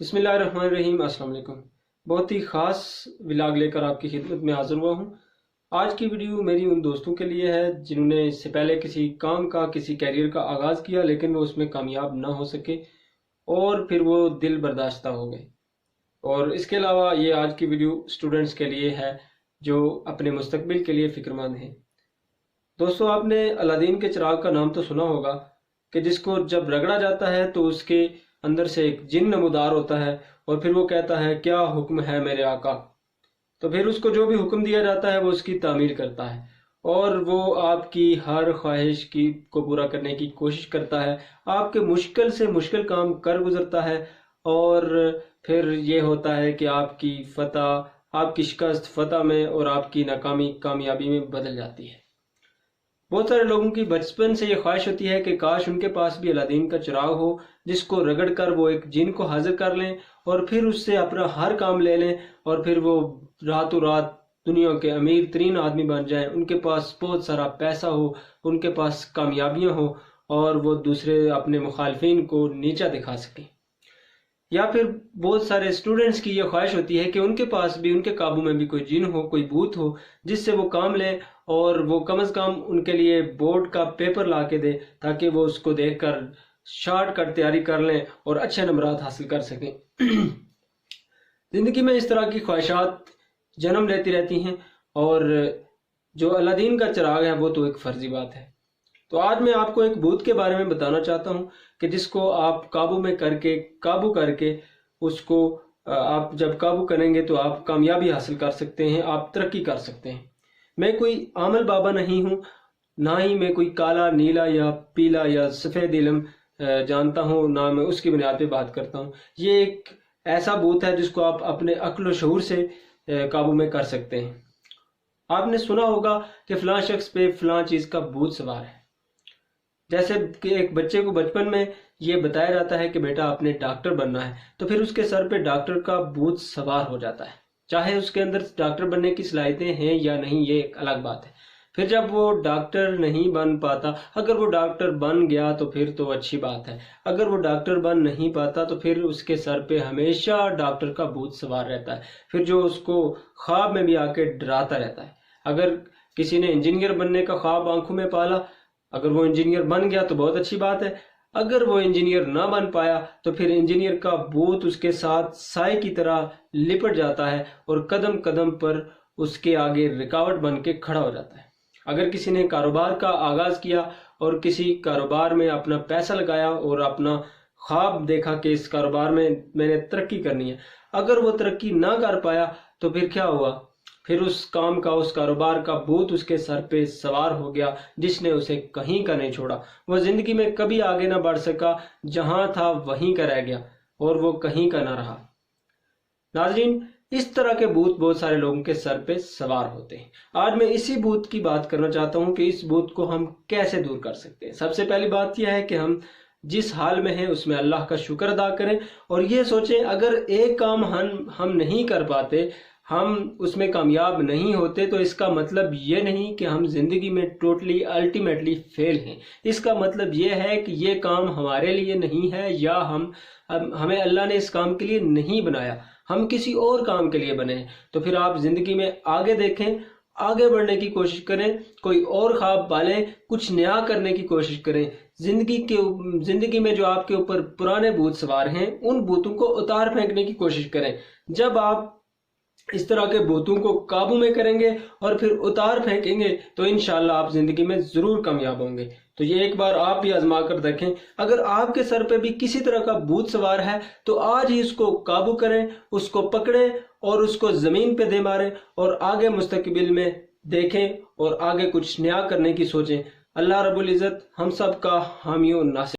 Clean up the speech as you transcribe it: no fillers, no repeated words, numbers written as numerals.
بسم اللہ الرحمن الرحیم۔ السلام علیکم۔ بہت ہی خاص ولاگ لے کر آپ کی خدمت میں حاضر ہوا ہوں۔ آج کی ویڈیو میری ان دوستوں کے لیے ہے جنہوں نے اس سے پہلے کسی کام کا کسی کیریئر کا آغاز کیا لیکن وہ اس میں کامیاب نہ ہو سکے اور پھر وہ دل برداشتہ ہو گئے۔ اور اس کے علاوہ یہ آج کی ویڈیو اسٹوڈنٹس کے لیے ہے جو اپنے مستقبل کے لیے فکر مند ہیں۔ دوستو، آپ نے الادین کے چراغ کا نام تو سنا ہوگا کہ جس کو جب رگڑا جاتا ہے تو اس کے اندر سے ایک جن نمودار ہوتا ہے اور پھر وہ کہتا ہے کیا حکم ہے میرے آقا۔ تو پھر اس کو جو بھی حکم دیا جاتا ہے وہ اس کی تعمیل کرتا ہے اور وہ آپ کی ہر خواہش کو پورا کرنے کی کوشش کرتا ہے، آپ کے مشکل سے مشکل کام کر گزرتا ہے اور پھر یہ ہوتا ہے کہ آپ کی فتح، آپ کی شکست فتح میں اور آپ کی ناکامی کامیابی میں بدل جاتی ہے۔ بہت سارے لوگوں کی بچپن سے یہ خواہش ہوتی ہے کہ کاش ان کے پاس بھی الادین کا چراغ ہو جس کو رگڑ کر وہ ایک جن کو حاضر کر لیں اور پھر اس سے اپنا ہر کام لے لیں اور پھر وہ راتوں رات دنیا کے امیر ترین آدمی بن جائیں، ان کے پاس بہت سارا پیسہ ہو، ان کے پاس کامیابیاں ہوں اور وہ دوسرے اپنے مخالفین کو نیچا دکھا سکیں۔ یا پھر بہت سارے اسٹوڈنٹس کی یہ خواہش ہوتی ہے کہ ان کے پاس بھی، ان کے قابو میں بھی کوئی جن ہو، کوئی بھوت ہو جس سے وہ کام لیں اور وہ کم از کم ان کے لیے بورڈ کا پیپر لا کے دے تاکہ وہ اس کو دیکھ کر شارٹ کٹ تیاری کر لیں اور اچھے نمبرات حاصل کر سکیں۔ زندگی میں اس طرح کی خواہشات جنم لیتی رہتی ہیں اور جو الادین کا چراغ ہے وہ تو ایک فرضی بات ہے۔ تو آج میں آپ کو ایک بھوت کے بارے میں بتانا چاہتا ہوں کہ جس کو آپ قابو کر کے اس کو آپ جب قابو کریں گے تو آپ کامیابی حاصل کر سکتے ہیں، آپ ترقی کر سکتے ہیں۔ میں کوئی عامل بابا نہیں ہوں، نہ ہی میں کوئی کالا، نیلا یا پیلا یا سفید علم جانتا ہوں، نہ میں اس کی بنیاد پہ بات کرتا ہوں۔ یہ ایک ایسا بھوت ہے جس کو آپ اپنے عقل و شعور سے قابو میں کر سکتے ہیں۔ آپ نے سنا ہوگا کہ فلاں شخص پہ فلاں چیز کا بھوت سوار ہے۔ جیسے کہ ایک بچے کو بچپن میں یہ بتایا جاتا ہے کہ بیٹا آپ نے ڈاکٹر بننا ہے، تو پھر اس کے سر پہ ڈاکٹر کا بھوت سوار ہو جاتا ہے، چاہے اس کے اندر ڈاکٹر بننے کی صلاحیتیں ہیں یا نہیں، یہ ایک الگ بات ہے۔ پھر جب وہ ڈاکٹر نہیں بن پاتا، اگر وہ ڈاکٹر بن گیا تو پھر تو اچھی بات ہے، اگر وہ ڈاکٹر بن نہیں پاتا تو پھر اس کے سر پہ ہمیشہ ڈاکٹر کا بھوت سوار رہتا ہے، پھر جو اس کو خواب میں بھی آ کے ڈراتا رہتا ہے۔ اگر کسی نے انجینئر بننے کا خواب آنکھوں میں پالا، اگر وہ انجینئر بن گیا تو بہت اچھی بات ہے، اگر وہ انجینئر نہ بن پایا تو پھر انجینئر کا بھوت اس کے ساتھ سائے کی طرح لپٹ جاتا ہے اور قدم قدم پر اس کے آگے رکاوٹ بن کے کھڑا ہو جاتا ہے۔ اگر کسی نے کاروبار کا آغاز کیا اور کسی کاروبار میں اپنا پیسہ لگایا اور اپنا خواب دیکھا کہ اس کاروبار میں میں نے ترقی کرنی ہے، اگر وہ ترقی نہ کر پایا تو پھر کیا ہوا؟ پھر اس کام کا، اس کاروبار کا بھوت اس کے سر پہ سوار ہو گیا جس نے اسے کہیں کا نہیں چھوڑا۔ وہ زندگی میں کبھی آگے نہ بڑھ سکا، جہاں تھا وہیں کا رہ گیا اور وہ کہیں کا نہ رہا۔ ناظرین، اس طرح کے بھوت بہت سارے لوگوں کے سر پہ سوار ہوتے ہیں۔ آج میں اسی بھوت کی بات کرنا چاہتا ہوں کہ اس بھوت کو ہم کیسے دور کر سکتے ہیں۔ سب سے پہلی بات یہ ہے کہ ہم جس حال میں ہیں اس میں اللہ کا شکر ادا کریں اور یہ سوچیں اگر ایک کام ہم نہیں کر پاتے، ہم اس میں کامیاب نہیں ہوتے، تو اس کا مطلب یہ نہیں کہ ہم زندگی میں ٹوٹلی الٹیمیٹلی فیل ہیں۔ اس کا مطلب یہ ہے کہ یہ کام ہمارے لیے نہیں ہے یا ہمیں اللہ نے اس کام کے لیے نہیں بنایا، ہم کسی اور کام کے لیے بنے ہیں۔ تو پھر آپ زندگی میں آگے دیکھیں، آگے بڑھنے کی کوشش کریں، کوئی اور خواب پالیں، کچھ نیا کرنے کی کوشش کریں۔ زندگی میں جو آپ کے اوپر پرانے بھوت سوار ہیں ان بھوتوں کو اتار پھینکنے کی کوشش کریں۔ جب آپ اس طرح کے بھوتوں کو قابو میں کریں گے اور پھر اتار پھینکیں گے تو انشاءاللہ آپ زندگی میں ضرور کامیاب ہوں گے۔ تو یہ ایک بار آپ بھی آزما کر دیکھیں۔ اگر آپ کے سر پہ بھی کسی طرح کا بھوت سوار ہے تو آج ہی اس کو قابو کریں، اس کو پکڑیں اور اس کو زمین پہ دے ماریں اور آگے مستقبل میں دیکھیں اور آگے کچھ نیا کرنے کی سوچیں۔ اللہ رب العزت ہم سب کا حامی و ناصر